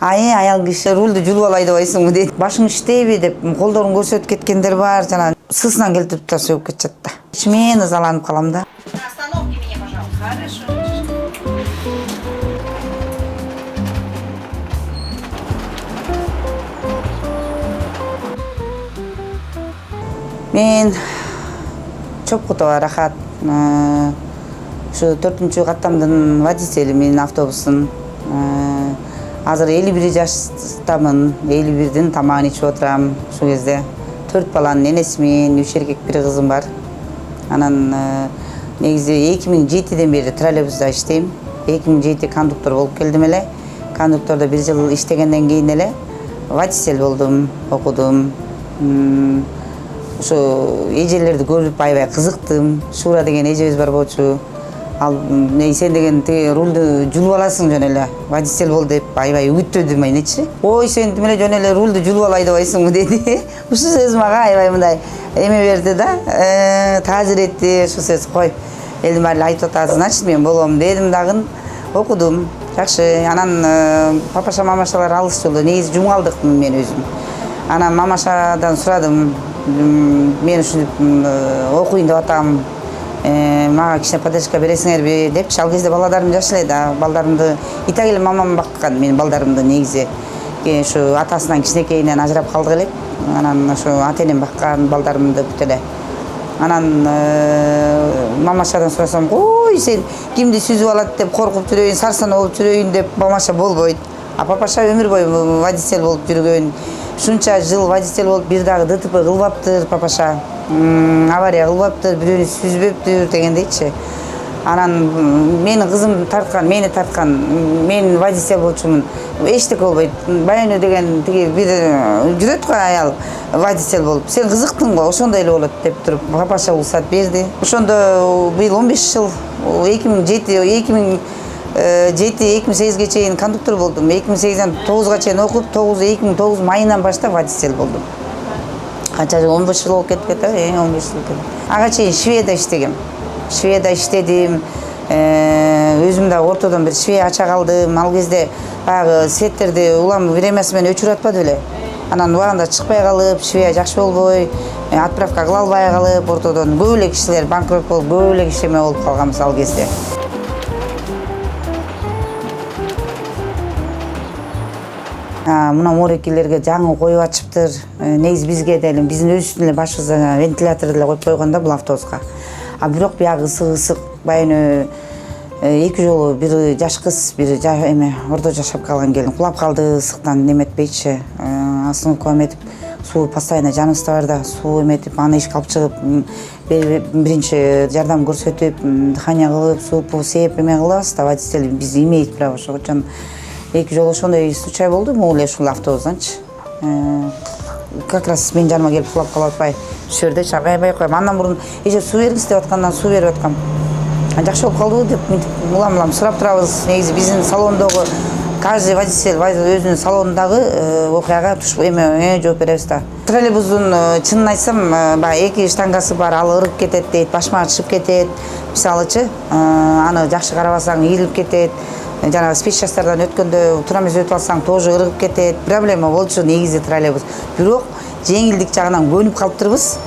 аял киши рулду жулуп алай дебайсыңбы дейт. Башың иштейби деп колдорун көрсөтүп кеткендер бар, жана сысынан келтирип да сөгүп кетишет да. Ичимен ызаланып калам да. Остановки меня, пожалуйста. Хорошо. Мен Чопкутова Рахат, ушу 4-каттамдын водители менин автобустун. Азыр 51 жаштамын, 51дин тамагын ичип отурам. Ушул кезде 4 баланын энесимин, 3 эркек, 1 кызым бар. Анан негизи 2007ден бери троллейбуста иштейм. 2007 кондуктор болуп келдим эле. Кондуктордо 1 жыл иштегенден кийин эле водитель болдум, окудум. Ошо эжелерди көрүп аябай кызыктым. Шура деген эжебиз бар болчу. Ал сен деген тиги рулду жулуп аласың жөн эле. Водитель бол деп аябай үгүттөдү менечи. Ой, сен тим эле жөн эле рулду жулуп алай дебайсыңбы деди. Ушул сөз мага аябай мындай эме берди да, таасир этти ушул сөз. Кой, элдин баары айтып атат, значит мен болом дедим дагы, окудум. Жакшы. Анан папаша мамашалар алышчу. Негизи жумгалдыкмын мен өзүм. Анан мамашадан сурадым. Мен ушинтип окуйн деп атам. Мага кичине поддержка бересиңерби депчи. Ал кезде балдарым жаш эле да. Балдарымды итак эле мамам баккан менин балдарымды негизи. Ушу атасынан кичинекейинен ажырап калдык элек. Анан ошо ата-энем баккан балдарымды бүт эле. Анан мамашадан сурасам, ой, сен кимди сүзүп алат деп коркуп жүрөйүн, сарсана болуп жүрөйүн деп мамаша болбойт. А папаша өмүр бою водитель болуп жүргөн. Шунча жыл водитель болуп бир дагы ДТП кылбаптыр папаша. Авария кылбаптыр, бирөөнү сүзбөптүр дегендейчи. Анан менин кызым тарткан, мени тарткан, мен водитель болчумун. Эчтеке болбойт. Баянө деген тиги бир жүрөт го аял водитель болуп. Сен кызыктың го, ошондой эле болот деп туруп папаша уруксат берди. Ошондо быйыл 15 жыл 2007-2008ге чейин кондуктор болдум. 2008ден 9га чейин окуп, 2009 майынан баштап водитель болдум. Канча жыл, 15 жыл болуп кетти, 15 жыл. Ага чейин Шведада иштегем. Шведада иштедим. Өзүм да ортодон бир швея ача калдым. Ал кезде баягы светтерди улам времясы менен өчүрүп атпады беле. Анан убагында чыкпай калып, швея жакшы болбой, отправка кыла албай калып, ортодон көп эле кишилер банкрот болуп, көп эле киши эме болуп калганбыз ал кезде. Мына морекилерге жаңы коюп ачыптыр. Негизи бизге деле биздин өзүбүздүн эле башыбызга вентилятор деле коюп койгон да бул автобуска. А бирок биягы ысык баянө 2 жолу бир жаш кыз, бир эме ордо жашап калган келин кулап калды ысыктан неметпейчи. Остановка эметип, суу постоянно жаныбызда бар да, суу эметип, аны ишке алып чыгып, биринчи жардам көрсөтүп, дыхание кылып, сууп сээп эме кылабыз да, водитель биз имейт права ошого үчүн. 2 жолу ошондой случай болду, могу эле ушул автобустанчы. Как раз мен жаныма келип кулап калып атпай, ушул жерде чабайбай коем. Андан мурун эже суу бергиз деп аткандан суу берип аткам. Жакшы болуп калдыбы деп улам сурап турабыз. Негизи биздин салондогу каждый водитель өзүнүн салонундагы окуяга эме жооп беребиз да. Троллейбустун чынын айтсам, баягы 2 штангасы бар, ал ырып кетет дейт, башмагы чыгып кетет. Мисалычы, аны жакшы карабасаң ийилип кетет. Жанагы спецчастардан өткөндө туура эмес өтүп алсаң, тоже ыргып кетет. Проблема болчу негизи троллейбус. Бирок жеңилдик жагынан көнүп калыптырбыз.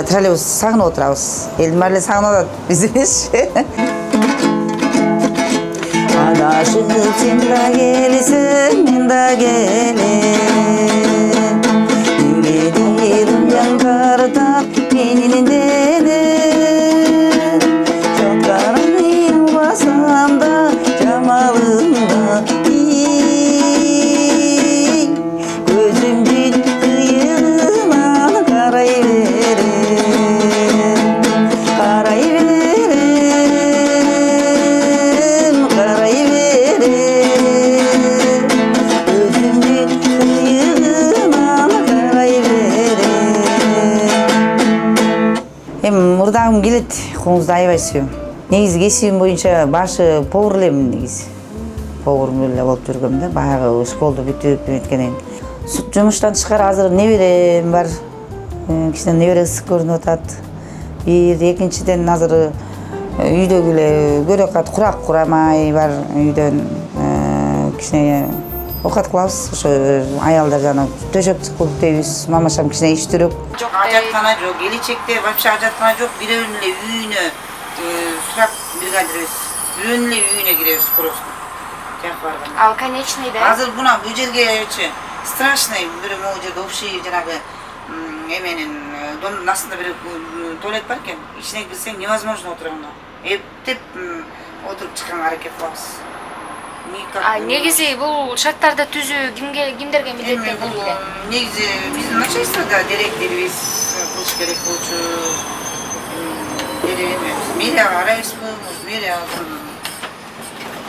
Троллейбус сагынып отурабыз. Элдин баары эле сагынып атат, биз эмес. Адашып сен да келесиң, мен да келем. Юрегиме дүйнөң тартат менин деле. Жактарым басам да жамалыңда. Көзүмдүн кыйыгынан карай берем. Карай берем, карай берем. Көзүмдүн кыйыгынан карай берем. Эми мурдагым келет, комузду аябай сүйөм. Негизи кесибим боюнча башы повар элемин негизи. Повар эле болуп жүргөм да, баягы школду бүтүп эметкенен. Жумуштан тышкары азыр неберем бар. Кичине небере ысык көрүнүп атат. Экинчиден азыр үйдөгү эле көрөк кат курак курамай бар үйдөн. Кичине оокат кылабыз. Ошо аялдар жана төшөк чыкып дейбиз. Мамашам кичине иштирөк. Жок, ажаткана жок. Келечекте вообще ажаткана жок. Бирөөнүн эле үйүнө сурап бригадирбиз. Бирөөнүн эле үйүнө киребиз просто. Жак барган. Ал конечный, да? Азыр бул жергечи страшный бир могу жерде общий жанагы эменин домдун астында бир туалет бар экен. Ичине кирсең невозможно отурганга. Эптеп отуруп чыкканга аракет кылабыз. Негизи бул шарттарды түзүү кимдерге милдеттелген? Негизи биздин начальствода директорибиз кылыш керек болчу. Мэрияга карайбызбы? Мэрияга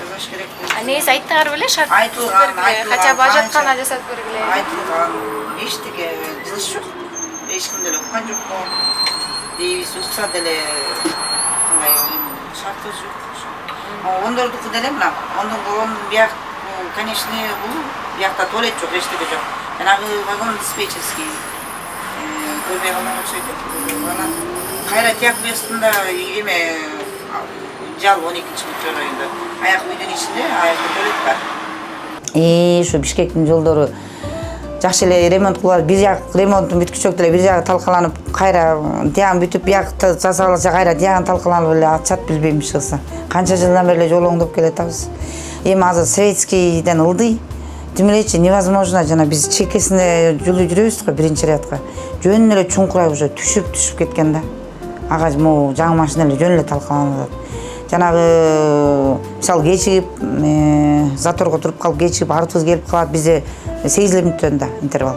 жазыш керек болчу. Негизи айттыңар беле шарт? Айтылган, Хотя бы ажаткана жасап бергиле. Айтылган, эчтеке жылыш жок. Эч ким деле уккан жок го. Дейбиз, укса деле кандай шарты жок. Ондордуку деле мына, ондун бияк конечный бул, биякта туалет жок, эчтеке жок. Жанагы вагон диспетчерский көрбөй калган окшойт. Анан кайра тияк местинде эме жал 12-метр районунда. Аяк үйдүн ичинде аякта туалет бар. Ушу Бишкектин жолдору жакшы эле ремонт кылып, бир жак ремонтун бүткүчөк деле бир жагы талкаланып, кайра тиягын бүтүп, биякты жасалса кайра тиягын талкаланып эле атышат билбейм чыкса. Канча жылдан бери эле жол оңдоп келатабыз. Эми азыр советскийден ылдый. Тим элечи невозможно жана биз чекесине жолу жүрөбүз го биринчи рядка. Жөн эле чуңкурай уже түшүп кеткен да. Ага могу жаңы машина эле жөн эле талкаланып атат. Жанагы мисалы кечигип заторго туруп калып кечигип артыбыз келип калат, бизде 8 мүнөттөн да интервал.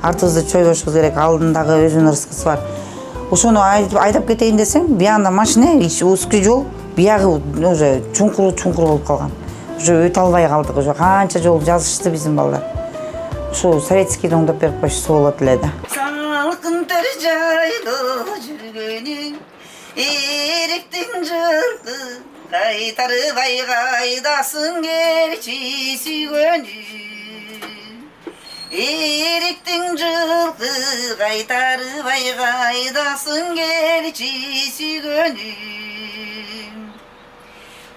Артыбызды чойгошубуз керек, алдындагы өзүнүн рызкысы бар. Ошону айдап кетейин десең, биягында машина, узкий жол, биягы уже чуңкур болуп калган. Уже өтө албай калдык, уже канча жол жазышты биздин балдар. Ошо советскийди оңдоп берип койсо болот эле да. Салкын тер жайда жүргөнүң эректин жылкы кайтарбай кайдасың келчи сүйгөнүм. Эректин жылкы кайтарбай кайдасың келчи сүйгөнүм.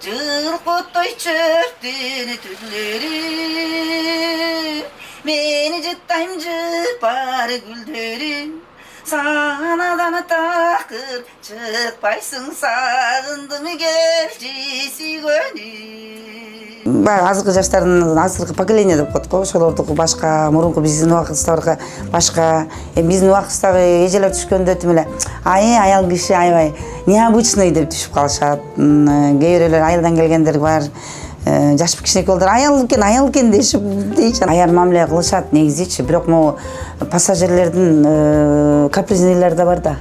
Жылкыттой чөптүн түрлөрү мени жыттайм жыпар гүлдөрүң. Санадан такыр чыкпайсың, сагындым келчи сүйгөнүм. Азыркы жаштардын азыркы поколение деп коет го, ошолордуку башка, мурунку биздин убакытыбызда башка. Биздин убакытыбыздагы эжелер түшкөндө тим эле аял киши аябай необычный деп түшүп калышат. Кээ бирөөлөр айылдан келгендер бар. Жаш кичинекей балдар аял экен дешип дейт. Аяр мамиле кылышат негизичи, бирок могу пассажирлердин капризнелери да бар да.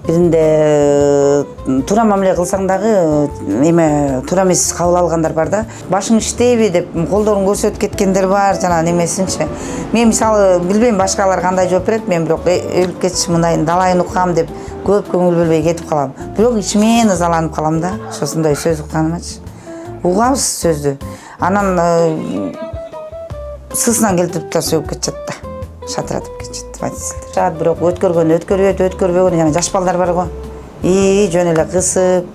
Биринде туура мамиле кылсаң дагы эме туура эмес кабыл алгандар бар да. Башың иштейби деп колдорун көрсөтүп кеткендер бар, жана немесинчи. Мен мисалы билбейм башкалар кандай жооп берет, мен бирок өлүп кетишим мындайын далайын уккам деп көп көңүл бөлбөй кетип калам. Бирок ичимен ызаланып калам да, ошондой сөз укканымачы. Угабыз сөздү. Анан сысынан келтирип да сөгүп кетишет да. Шатыратып кетишет водительдер. Бирок өткөрбөгөн жана жаш балдар бар го. Жөн эле кысып,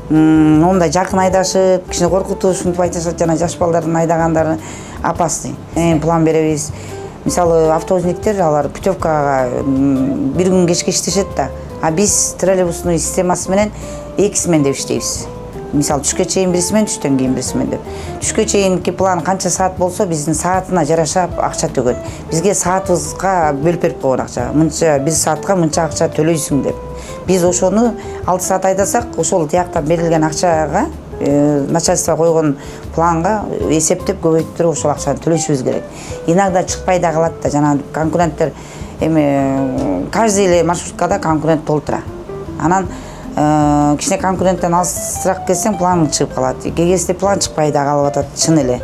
мондай жакын айдашып, кичине коркутушунуп айтышат, жана жаш балдардын айдагандары опасный. План беребиз. Мисалы автобусниктер алар путевкага бир күн кечке иштешет да. А биз троллейбустун системасы менен 2 сменде иштейбиз. Мисалы түшкө чейин бирisi менен, түштөн кийин бирisi менен деп. Түшкө чейинки план канча саат болсо, биздин саатына жараша акча төгөт. Бизге саатыбызга бөлүп берип койгон акча. Мынча 1 саатка мынча акча төлөйсүң деп. Биз ошону 6 саат айдасак, ошол тияктан берилген акчага, начальство койгон планга эсептеп көбөйтүп ошол акчаны төлөшүбүз керек. Иногда чыкпай да калат да, жана конкуренттер эми каждый эле маршруткада конкурент толтура. Анан кичине конкуренттен алысыраак келсең планың чыгып калат. Кегесте план чыкпай да калып атат, чын эле.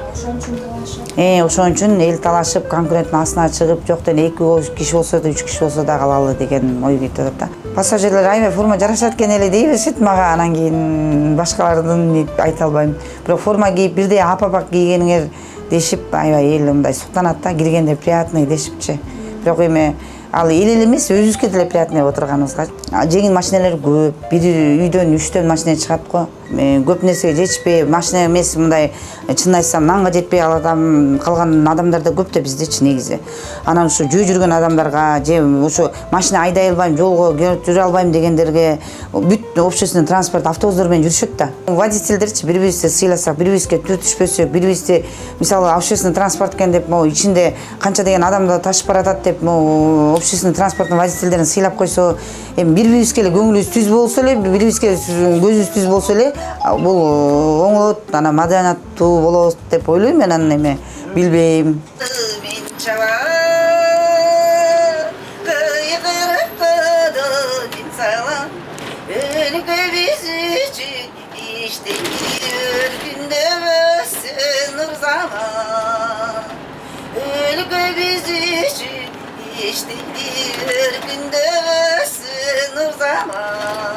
Ошон үчүн эл талашып, конкуренттин астына чыгып, жоктон 2 киши болсо да, 3 киши болсо да калалы деген ой кетип атат да. Пассажирлер аябай форма жарашат экен эле дей беришет мага, анан кийин башкалардын айта албайм. Бирок форма кийип бирдей апапак кийгениңер дешип, аябай эл мындай суктанат да, киргенде приятный дешипчи. Бирок эми ал эл эмес, өзүбүзгө деле приятный отурганыбызга. Жеңил машиналар көп, бир үйдөн 3төн машина чыгат го. көп нерсеге жетишпей машина эмес мындай чынын айтсам нанга жетпей калган адамдар да көп да биздечи негизи. Анан ушу жөө жүргөн адамдарга же ушу машина айдай албайм, жолго жүрө албайм дегендерге бүт общественный транспорт автобустар менен жүрүшөт да. Водительдерчи бири-бирибизди сыйласак, бири-бирибизге түтүшпөсөк, бири-бирибизди мисалы общественный транспорт экен деп ичинде канча деген адамды ташып баратат деп общественный транспорттун водительдерин сыйлап койсо, эми бири-бирибизге эле көңүлүбүз түз болсо эле, бири-бирибизге көзүбүз түз болсо эле, бул оңолот, анан маданияттуу болобуз деп ойлойм мен. Анан эме билбейм. İşte bir günde ölsün o zaman.